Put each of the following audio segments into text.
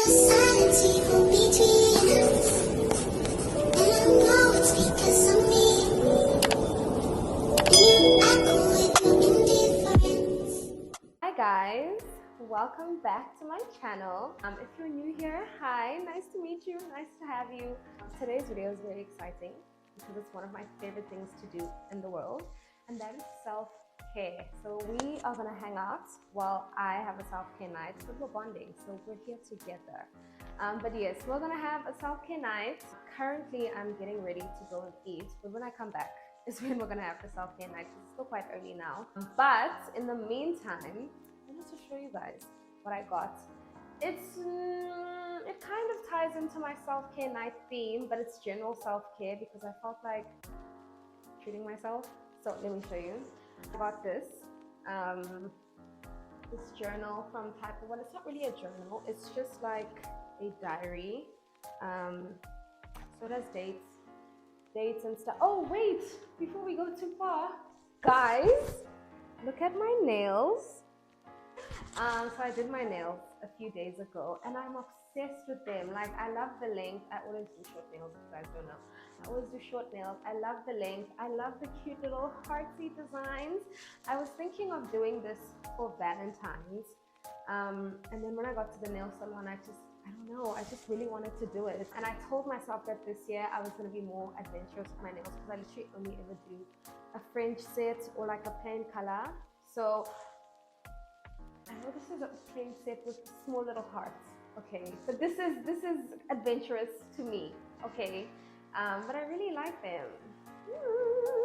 silence evil between us. And I know it's because of me. You echo with your indifference. Hi guys, welcome back to my channel. If you're new here, hi, nice to meet you, nice to have you. Today's video is very exciting because it's one of my favorite things to do in the world, and that is self-care. So we are gonna hang out while I have a self-care night, but we're bonding, so we're here together. But yes, we're gonna have a self-care night. Currently, I'm getting ready to go and eat, but when I come back is when we're gonna have the self-care night. It's still quite early now, but in the meantime, I want to show you guys what I got. It kind of ties into my self-care night theme, but it's general self-care because I felt like treating myself. So let me show you. I got this journal from Pamper. Well, it's not really a journal, it's just like a diary. So it has dates and stuff. Oh wait, before we go too far, guys, look at my nails. So I did my nails a few days ago and I'm obsessed with them. Like, I love the length. I always do short nails, if you guys don't know. I always do short nails. I love the length. I love the cute little hearty designs. I was thinking of doing this for Valentine's. And then when I got to the nail salon, I don't know, I just really wanted to do it. And I told myself that this year I was going to be more adventurous with my nails because I literally only ever do a French set or like a plain color. So I know this is a plain set with small little hearts, okay, but this is adventurous to me, okay, but I really like them.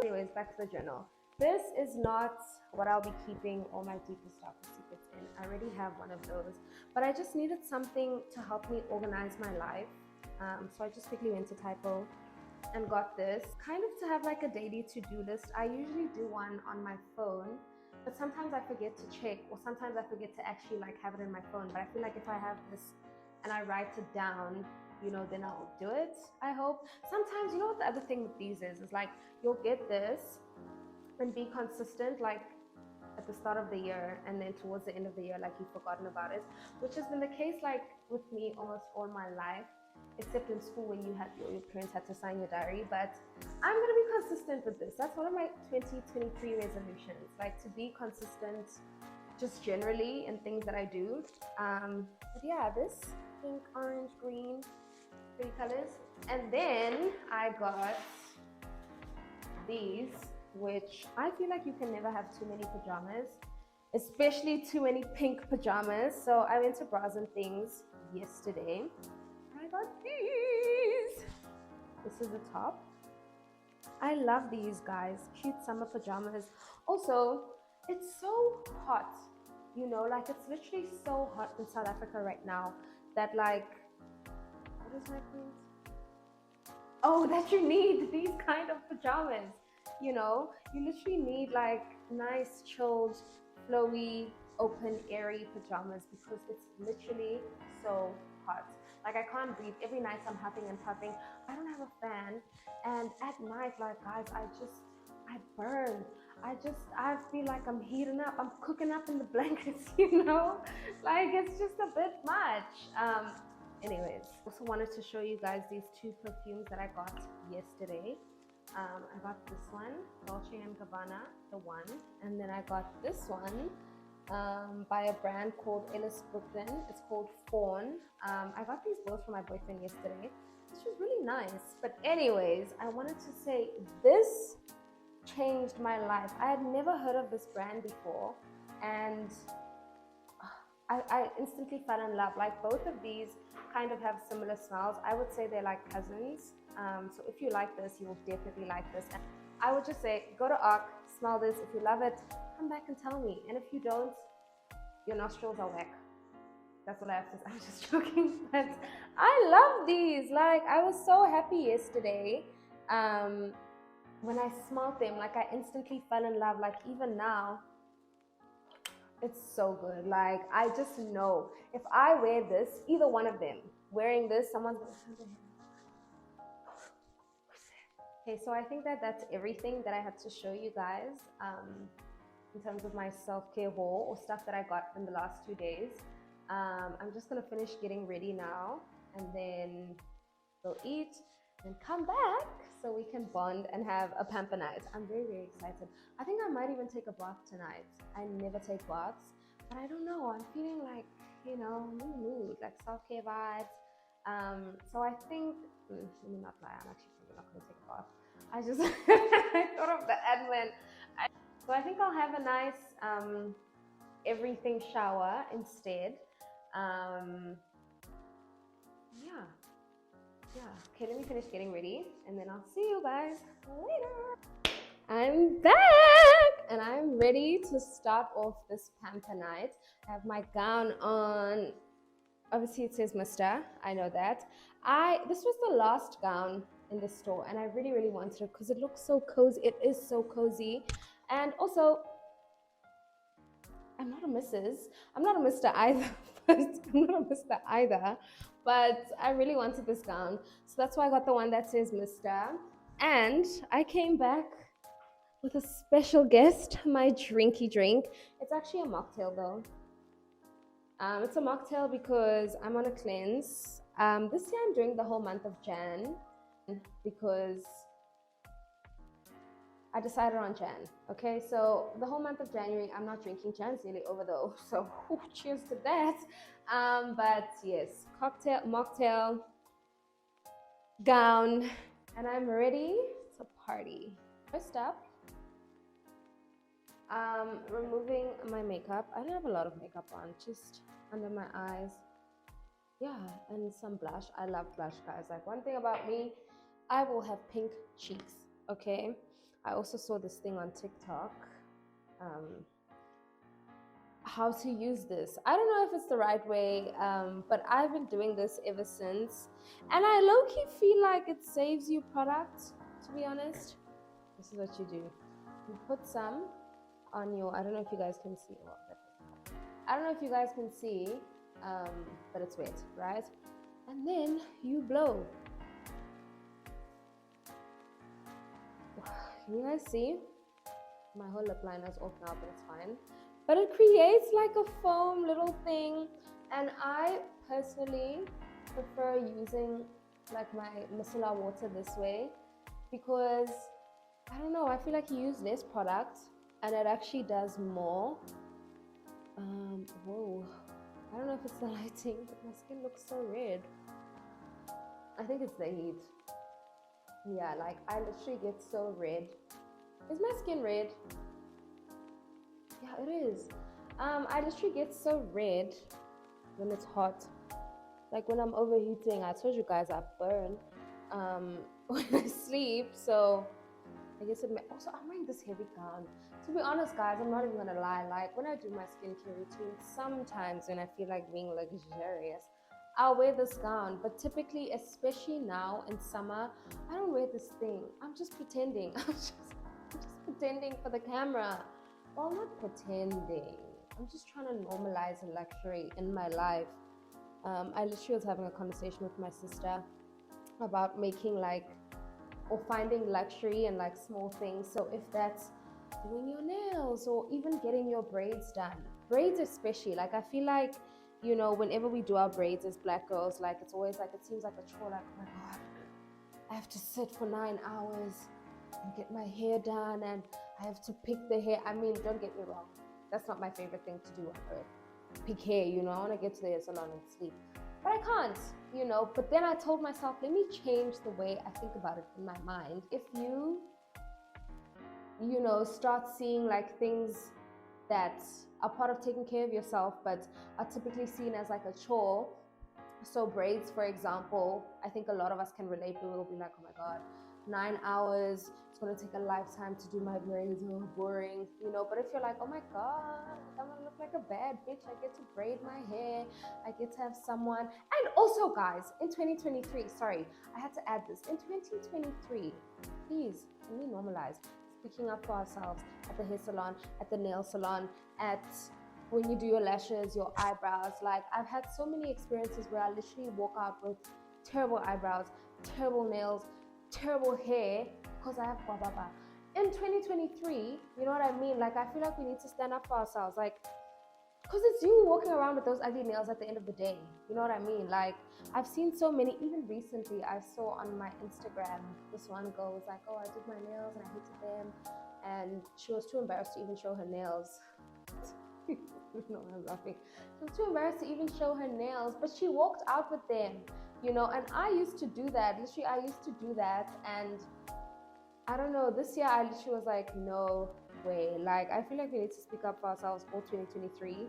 Anyways, back to the journal. This is not what I'll be keeping all my deepest, darkest secrets in. I already have one of those, but I just needed something to help me organize my life. So I just quickly went to Typo and got this, kind of to have like a daily to-do list. I usually do one on my phone, but sometimes I forget to check, or sometimes I forget to actually like have it in my phone. But I feel like if I have this and I write it down, you know, then I'll do it, I hope. Sometimes, you know what the other thing with these is like you'll get this and be consistent like at the start of the year, and then towards the end of the year like you've forgotten about it, which has been the case like with me almost all my life, except in school when your parents had to sign your diary. But I'm going to be consistent with this. That's one of my 2023 resolutions, like to be consistent just generally in things that I do. But yeah, this pink, orange, green, three colors. And then I got these, which I feel like you can never have too many pajamas, especially too many pink pajamas. So I went to Bras and Things yesterday. I got these. This is the top. I love these, guys. Cute summer pajamas. Also, it's so hot, you know, like it's literally so hot in South Africa right now that like, what is my point? Oh, that you need these kind of pajamas. You know, you literally need like nice, chilled, flowy, open, airy pajamas because it's literally so hot. Like, I can't breathe. Every night I'm huffing and puffing. I don't have a fan, and at night, like, guys, I burn. I feel like I'm heating up. I'm cooking up in the blankets, you know? Like, it's just a bit much. Anyways, also wanted to show you guys these two perfumes that I got yesterday. I got this one, Dolce & Gabbana, the one, and then I got this one by a brand called Ellis Brooklyn. It's called Fawn. I got these both for my boyfriend yesterday, which was really nice. But anyways, I wanted to say this changed my life. I had never heard of this brand before, and I instantly fell in love. Like, both of these kind of have similar smells. I would say they're like cousins. So if you like this, you will definitely like this. And I would just say, go to ARC, smell this. If you love it, come back and tell me. And if you don't, your nostrils are whack. That's what I have to say. I'm just joking. But I love these. Like, I was so happy yesterday when I smelled them. Like, I instantly fell in love. Like, even now, it's so good. Like, I just know if I wear this, either one of them wearing this, someone's gonna turn their head. Okay, so I think that that's everything that I had to show you guys in terms of my self-care haul or stuff that I got in the last 2 days. I'm just gonna finish getting ready now, and then go eat and come back so we can bond and have a pamper night. I'm very, very excited. I think I might even take a bath tonight. I never take baths, but I don't know. I'm feeling like, new mood, like self-care vibes. So I think, let me not lie, I'm actually probably not going to take a bath. I just I thought of the admin. So I think I'll have a nice everything shower instead. Yeah. Okay, let me finish getting ready and then I'll see you guys later. I'm back and I'm ready to start off this pamper night. I have my gown on. Obviously it says Mr. I know that. This was the last gown in the store and I really, really wanted it because it looks so cozy. It is so cozy. And also, I'm not a Mr. either. I'm not a Mr. either, but I really wanted this gown. So that's why I got the one that says Mr. And I came back with a special guest, my drinky drink. It's actually a mocktail though. It's a mocktail because I'm on a cleanse. This year I'm doing the whole month of Jan because I decided on Jan. Okay, so the whole month of January I'm not drinking. Jan's nearly over though, so cheers to that. But yes, cocktail, mocktail, gown, and I'm ready to party. First up, removing my makeup. I don't have a lot of makeup on, just under my eyes. Yeah, and some blush. I love blush, guys. Like, one thing about me, I will have pink cheeks. Okay, I also saw this thing on TikTok, how to use this. I don't know if it's the right way, but I've been doing this ever since, and I low-key feel like it saves you product, to be honest. This is what you do. You put some on your, I don't know if you guys can see, I don't know if you guys can see, but it's wet, right? And then you blow. Can you guys see? My whole lip liner is off now, but it's fine. But it creates like a foam little thing, and I personally prefer using like my micellar water this way because I don't know, I feel like you use less product and it actually does more. Whoa, I don't know if it's the lighting, but my skin looks so red. I think it's the heat. Yeah, like I literally get so red. Is my skin red? Yeah, it is. I literally get so red when it's hot. Like when I'm overheating, I told you guys I burn when I sleep. So I guess it may also, I'm wearing this heavy gown. To be honest, guys, I'm not even gonna lie. Like when I do my skincare routine, sometimes when I feel like being luxurious, I'll wear this gown. But typically, especially now in summer, I don't wear this thing. I'm just pretending. I'm just pretending for the camera. Well, not pretending. I'm just trying to normalize a luxury in my life. I literally was having a conversation with my sister about making like, or finding luxury in like small things. So if that's doing your nails or even getting your braids done, braids especially, like I feel like, whenever we do our braids as black girls, like it's always like, it seems like a chore, like, oh my God, I have to sit for 9 hours and get my hair done and I have to pick the hair. I mean, don't get me wrong, that's not my favorite thing to do on earth. Pick hair, I want to get to the hair salon and sleep. But I can't, But then I told myself, let me change the way I think about it in my mind. If you, start seeing like things that are part of taking care of yourself, but are typically seen as like a chore. So braids, for example, I think a lot of us can relate. We will be like, oh my God, 9 hours, it's going to take a lifetime to do my braids, oh, boring, But if you're like, oh my God, I'm going to look like a bad bitch, I get to braid my hair, I get to have someone. And also, guys, in 2023, sorry, I had to add this. In 2023, please, can we normalize speaking up for ourselves at the hair salon, at the nail salon, at when you do your lashes, your eyebrows. Like, I've had so many experiences where I literally walk out with terrible eyebrows, terrible nails, terrible hair because I have blah blah blah. In 2023, you know what I mean? Like, I feel like we need to stand up for ourselves. Like, Because it's you walking around with those ugly nails at the end of the day. You know what I mean? Like, I've seen so many, even recently, I saw on my Instagram, this one girl was like, oh, I did my nails and I hated them. And she was too embarrassed to even show her nails. No, I'm laughing. She was too embarrassed to even show her nails, but she walked out with them, you know. And I used to do that. Literally, I used to do that. And I don't know, this year I literally was like, no way. Like, I feel like we need to speak up for ourselves for 2023.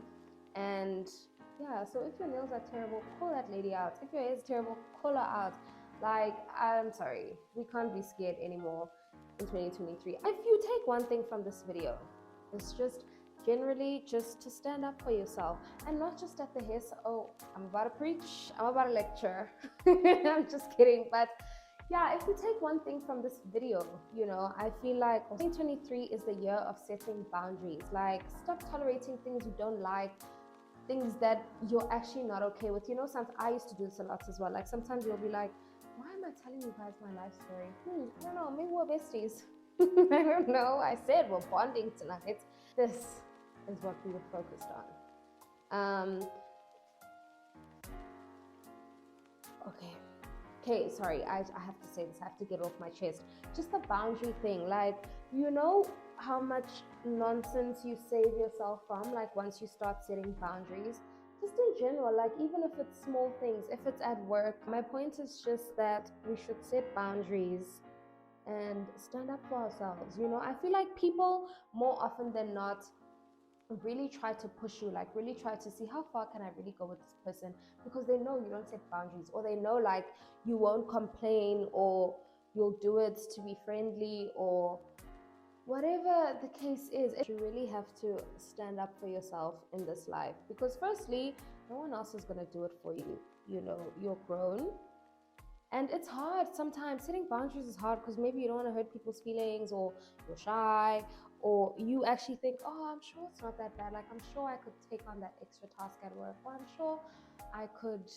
And yeah, so if your nails are terrible, call that lady out. If your hair is terrible, call her out. Like, I'm sorry, we can't be scared anymore in 2023. If you take one thing from this video, it's just generally just to stand up for yourself, and not just at the hair. Oh, I'm about to preach, I'm about to lecture. I'm just kidding. But yeah, if you take one thing from this video, you know, I feel like 2023 is the year of setting boundaries. Like, stop tolerating things you don't like, things that you're actually not okay with. You know, sometimes I used to do this a lot as well. Like, sometimes you'll be like, why am I telling you guys my life story? I don't know, maybe we're besties. I don't know. I said we're bonding tonight. This is what we were focused on. Okay, sorry, I have to say this, I have to get off my chest. Just the boundary thing, like, you know how much nonsense you save yourself from, like, once you start setting boundaries, just in general, like, even if it's small things, if it's at work. My point is just that we should set boundaries and stand up for ourselves. You know, I feel like people more often than not really try to push you, like really try to see how far can I really go with this person, because they know you don't set boundaries, or they know like you won't complain, or you'll do it to be friendly, or whatever the case is. You really have to stand up for yourself in this life, because firstly, no one else is going to do it for you. You know, you're grown. And it's hard sometimes. Setting boundaries is hard because maybe you don't want to hurt people's feelings, or you're shy, or you actually think, oh, I'm sure it's not that bad. Like, I'm sure I could take on that extra task at work, or I'm sure I could,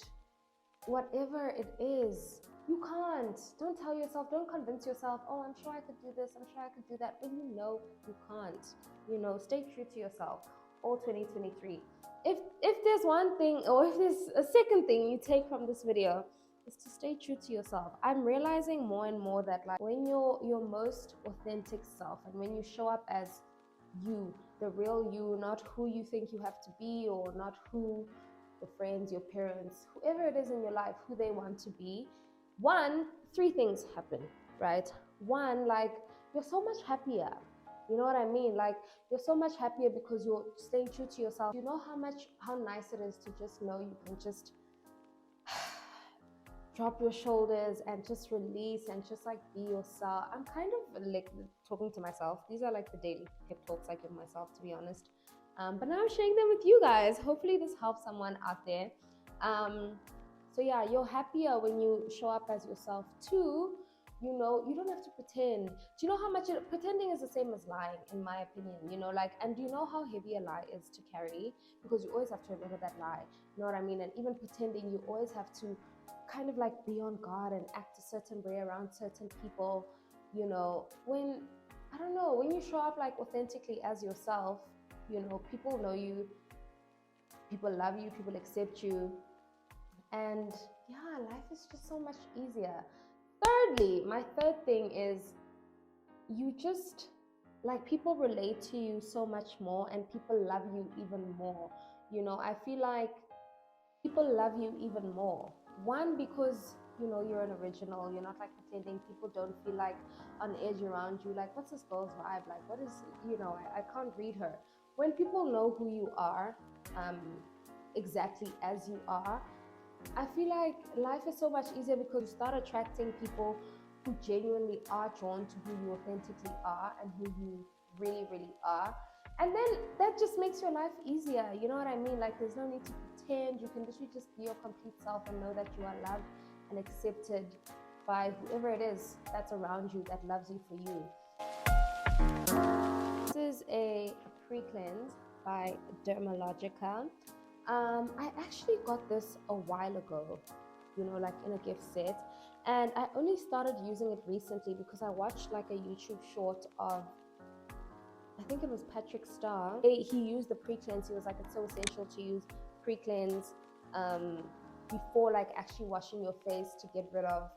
whatever it is. You can't. Don't tell yourself, don't convince yourself, oh, I'm sure I could do this, I'm sure I could do that, when you know you can't. You know, stay true to yourself all 2023. If there's one thing, or if there's a second thing you take from this video, is to stay true to yourself. I'm realizing more and more that, like, when you're your most authentic self, and when you show up as you, the real you, not who you think you have to be, or not who your friends, your parents, whoever it is in your life, who they want to be, three things happen, right? One, like, you're so much happier. You know what I mean? Like, you're so much happier because you're staying true to yourself. You know how nice it is to just know you can just drop your shoulders and just release and just like be yourself. I'm kind of like talking to myself. These are like the daily pep talks I give myself, to be honest. But now I'm sharing them with you guys. Hopefully this helps someone out there. So yeah, you're happier when you show up as yourself too. You know, you don't have to pretend. Do you know how much pretending is the same as lying, in my opinion? You know, like, and do you know how heavy a lie is to carry? Because you always have to remember that lie. You know what I mean? And even pretending, you always have to kind of like be on guard and act a certain way around certain people. You know, when, I don't know, when you show up like authentically as yourself, you know, people know you, people love you, people accept you, and yeah, life is just so much easier. Thirdly, my third thing is, you just, like, people relate to you so much more, and people love you even more. You know, I feel like people love you even more. One, because you know you're an original, you're not like pretending. People don't feel like on edge around you, like, what's this girl's vibe, like, what is, you know, I can't read her. When people know who you are, exactly as you are, I feel like life is so much easier, because you start attracting people who genuinely are drawn to who you authentically are and who you really, really are. And then that just makes your life easier. You know what I mean? Like, there's no need to pretend. You can literally just be your complete self and know that you are loved and accepted by whoever it is that's around you, that loves you for you. This is a pre-cleanse by Dermalogica. I actually got this a while ago, you know, like in a gift set, and I only started using it recently because I watched like a YouTube short of I think it was Patrick Starr. He used the pre-cleanse. He was like, it's so essential to use pre-cleanse before like actually washing your face to get rid of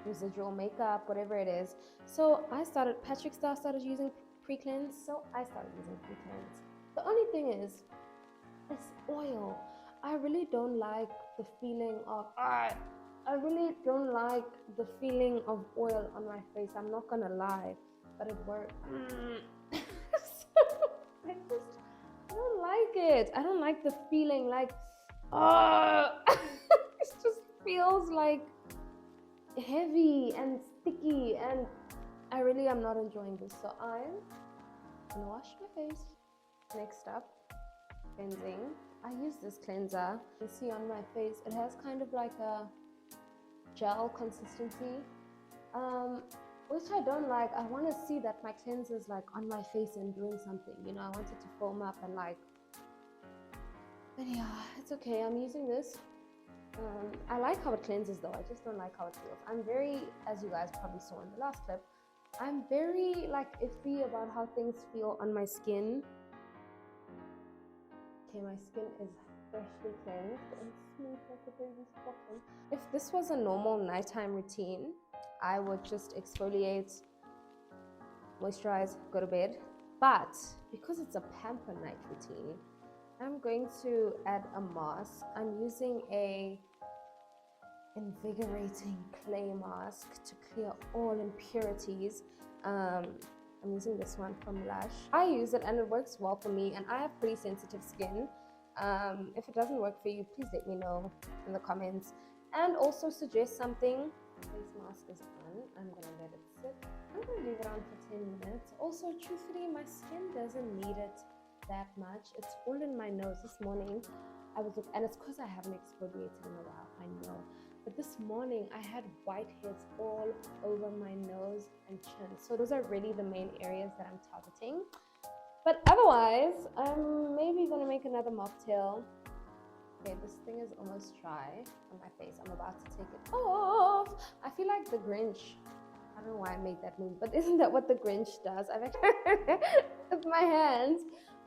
residual makeup, whatever it is. So Patrick Starr started using pre-cleanse, so I started using pre-cleanse. The only thing is, this oil, I really don't like the feeling of, I really don't like the feeling of oil on my face. I'm not gonna lie, but it worked. I don't like it. I don't like the feeling like, it just feels like heavy and sticky, and I really am not enjoying this. So I'm gonna wash my face. Next up, cleansing. I use this cleanser. You see on my face, it has kind of like a gel consistency, which I don't like. I want to see that my cleanser is like on my face and doing something, you know. I want it to foam up and like, but yeah, it's okay. I'm using this. I like how it cleanses though. I just don't like how it feels. I'm very, as you guys probably saw in the last clip, I'm very like iffy about how things feel on my skin. Okay, my skin is freshly cleansed and smooth like a baby's bottom. If this was a normal nighttime routine, I would just exfoliate, moisturize, go to bed. But because it's a Pamper night routine, I'm going to add a mask. I'm using a invigorating clay mask to clear all impurities. I'm using this one from Lush. I use it and it works well for me, and I have pretty sensitive skin. If it doesn't work for you, please let me know in the comments, and also suggest something. This mask is on. I'm gonna let it sit. I'm gonna leave it on for 10 minutes. Also, truthfully, my skin doesn't need it that much. It's all in my nose. This morning and it's because I haven't exfoliated in a while, I know. But this morning I had whiteheads all over my nose and chin. So those are really the main areas that I'm targeting. But otherwise, I'm maybe gonna make another mocktail. Okay, this thing is almost dry on my face. I'm about to take it off. I feel like the Grinch. I don't know why I made that move, but isn't that what the Grinch does? I've actually with my hands,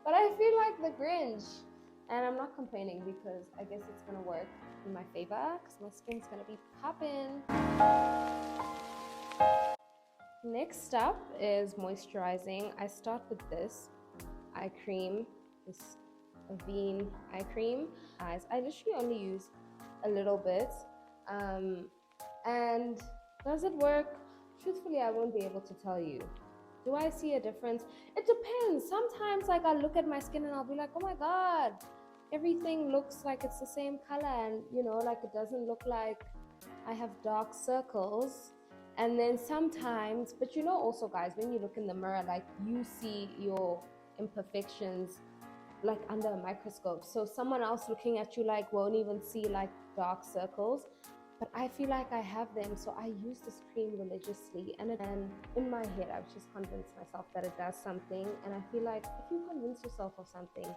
but I feel like the Grinch. And I'm not complaining because I guess it's gonna work in my favor because my skin's gonna be popping. Next up is moisturizing. I start with this eye cream, this Avene eye cream. I literally only use a little bit. And does it work? Truthfully, I won't be able to tell you. Do I see a difference? It depends. Sometimes like I look at my skin and I'll be like, oh my God, everything looks like it's the same color, and you know, like it doesn't look like I have dark circles. And then sometimes, but you know also guys, when you look in the mirror, like you see your imperfections like under a microscope. So someone else looking at you like won't even see like dark circles. But I feel like I have them, so I use this cream religiously, and in my head I've just convinced myself that it does something. And I feel like if you convince yourself of something,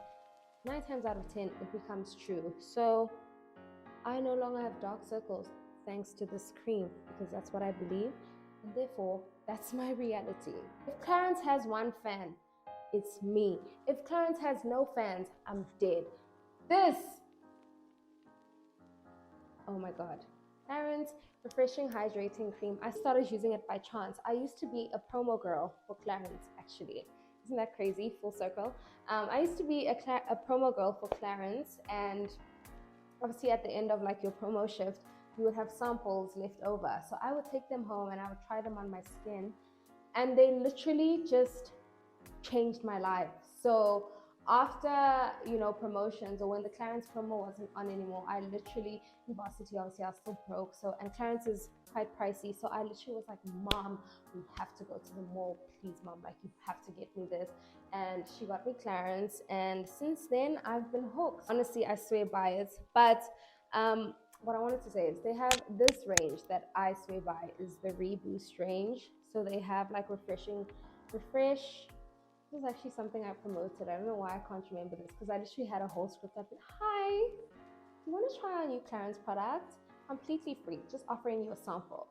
9 times out of 10 it becomes true. So I no longer have dark circles thanks to this cream, because that's what I believe, and therefore that's my reality. If Clarence has one fan, it's me. If Clarence has no fans, I'm dead. Oh my God. Clarence Refreshing Hydrating Cream. I started using it by chance. I used to be a promo girl for Clarence, actually. Isn't that crazy? Full circle. I used to be a promo girl for Clarence, and obviously at the end of like your promo shift, you would have samples left over. So I would take them home and I would try them on my skin, and they literally just changed my life. So after, you know, promotions, or when the Clarence promo wasn't on anymore, I literally, in varsity obviously I was still broke, so, and Clarence is quite pricey, so I literally was like, Mom, we have to go to the mall, please Mom, like you have to get me this. And she got me Clarence, and since then I've been hooked. Honestly, I swear by it. But what I wanted to say is they have this range that I swear by is the Reboost range. So they have like refresh. This is actually something I promoted. I don't know why I can't remember this, because I literally had a whole script up. Hi, you want to try our new Clarence product? Completely free, just offering you a sample.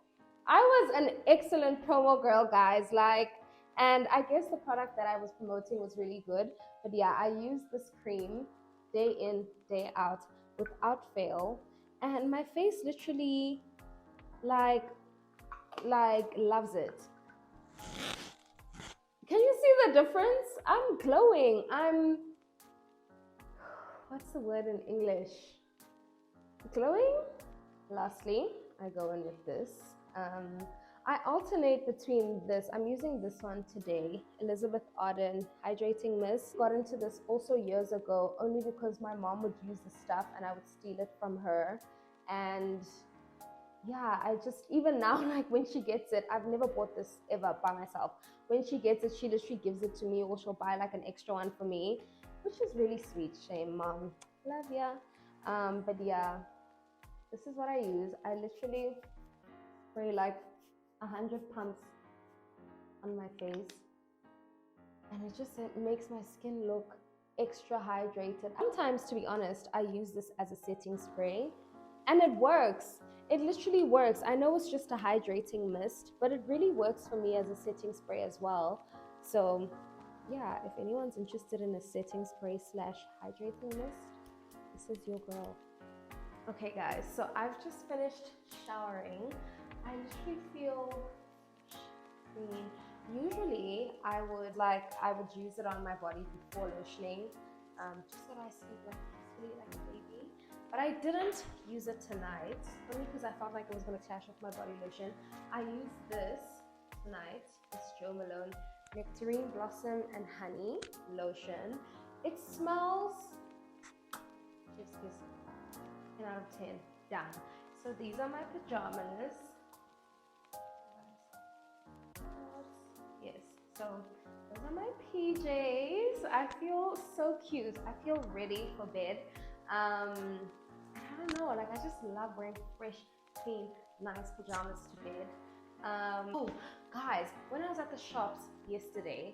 I was an excellent promo girl, guys. Like, And I guess the product that I was promoting was really good. But yeah, I use this cream day in, day out without fail. And my face literally like loves it. Can you see the difference? I'm glowing. What's the word in English? Glowing? Lastly, I go in with this. I alternate between this. I'm using this one today, Elizabeth Arden Hydrating Mist. Got into this also years ago, only because my mom would use the stuff and I would steal it from her. And yeah, I just, even now, like when she gets it, I've never bought this ever by myself. When she gets it, she literally gives it to me, or she'll buy like an extra one for me, which is really sweet. Shame, mom. Love ya. But yeah, this is what I use. I literally spray like 100 pumps on my face, and it makes my skin look extra hydrated. Sometimes, to be honest, I use this as a setting spray, and it works. It literally works. I know it's just a hydrating mist, but it really works for me as a setting spray as well. So yeah, if anyone's interested in a setting spray / hydrating mist, this is your girl. Okay guys, so I've just finished showering. I literally feel clean. Usually I would use it on my body before lotioning, just so that I sleep like peacefully like a baby. But I didn't use it tonight, only because I felt like it was going to clash with my body lotion. I used this tonight, this Jo Malone Nectarine Blossom and Honey lotion. It smells, just 10 out of 10, done. So these are my pajamas. Yes, so those are my PJs. I feel so cute. I feel ready for bed. I don't know, like I just love wearing fresh, clean, nice pajamas to bed. Oh, guys, when I was at the shops yesterday,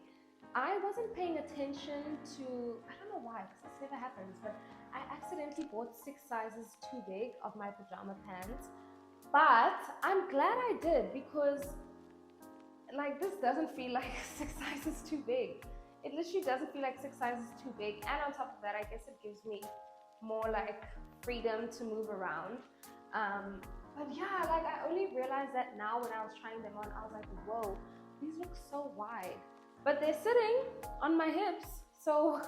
I wasn't paying attention to, I don't know why, because this never happens, but I accidentally bought 6 sizes too big of my pajama pants. But I'm glad I did, because like this doesn't feel like 6 sizes too big. It literally doesn't feel like 6 sizes too big. And on top of that, I guess it gives me more like freedom to move around. But yeah, like I only realized that now when I was trying them on. I was like, whoa, these look so wide. But they're sitting on my hips, so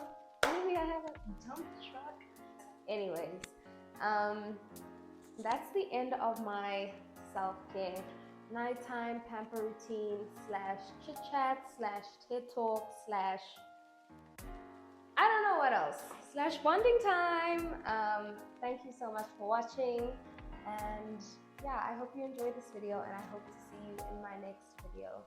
maybe I have a dump truck. Anyways, that's the end of my self-care nighttime pamper routine / chit chat / TED talk / I don't know what else / bonding time. Thank you so much for watching, and yeah, I hope you enjoyed this video, and I hope to see you in my next video.